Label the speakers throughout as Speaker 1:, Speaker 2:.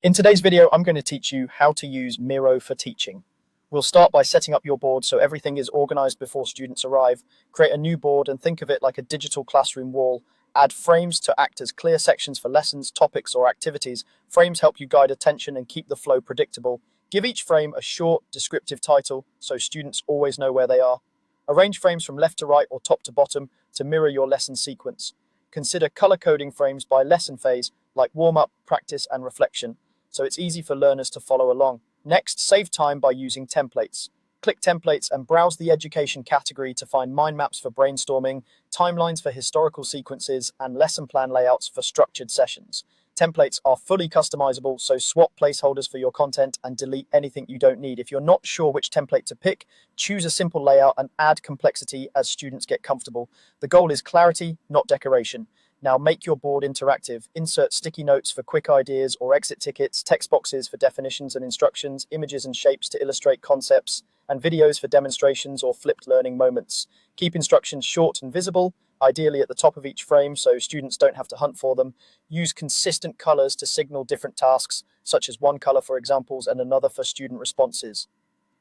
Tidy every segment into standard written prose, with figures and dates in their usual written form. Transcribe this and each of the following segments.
Speaker 1: In today's video, I'm going to teach you how to use Miro for teaching. We'll start by setting up your board so everything is organized before students arrive. Create a new board and think of it like a digital classroom wall. Add frames to act as clear sections for lessons, topics, or activities. Frames help you guide attention and keep the flow predictable. Give each frame a short, descriptive title so students always know where they are. Arrange frames from left to right or top to bottom to mirror your lesson sequence. Consider color coding frames by lesson phase, like warm-up, practice, and reflection, so it's easy for learners to follow along. Next, save time by using templates. Click Templates and browse the Education category to find mind maps for brainstorming, timelines for historical sequences, and lesson plan layouts for structured sessions. Templates are fully customizable, so swap placeholders for your content and delete anything you don't need. If you're not sure which template to pick, choose a simple layout and add complexity as students get comfortable. The goal is clarity, not decoration. Now make your board interactive. Insert sticky notes for quick ideas or exit tickets, text boxes for definitions and instructions, images and shapes to illustrate concepts, and videos for demonstrations or flipped learning moments. Keep instructions short and visible, ideally at the top of each frame so students don't have to hunt for them. Use consistent colors to signal different tasks, such as one color for examples and another for student responses.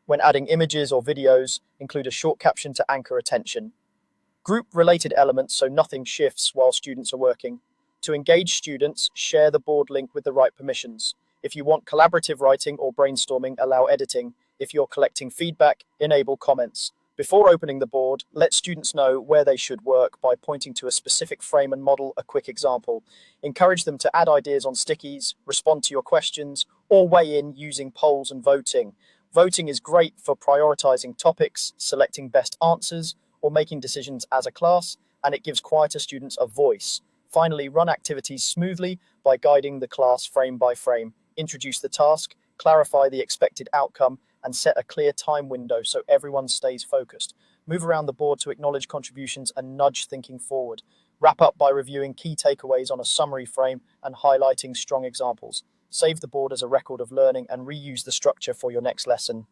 Speaker 1: When adding images or videos, include a short caption to anchor attention. Group related elements so nothing shifts while students are working. To engage students, share the board link with the right permissions. If you want collaborative writing or brainstorming, allow editing. If you're collecting feedback, enable comments. Before opening the board, let students know where they should work by pointing to a specific frame and model a quick example. Encourage them to add ideas on stickies, respond to your questions, or weigh in using polls and voting. Voting is great for prioritizing topics, selecting best answers, or making decisions as a class, and it gives quieter students a voice. Finally, run activities smoothly by guiding the class frame by frame. Introduce the task, clarify the expected outcome, and set a clear time window so everyone stays focused. Move around the board to acknowledge contributions and nudge thinking forward. Wrap up by reviewing key takeaways on a summary frame and highlighting strong examples. Save the board as a record of learning and reuse the structure for your next lesson.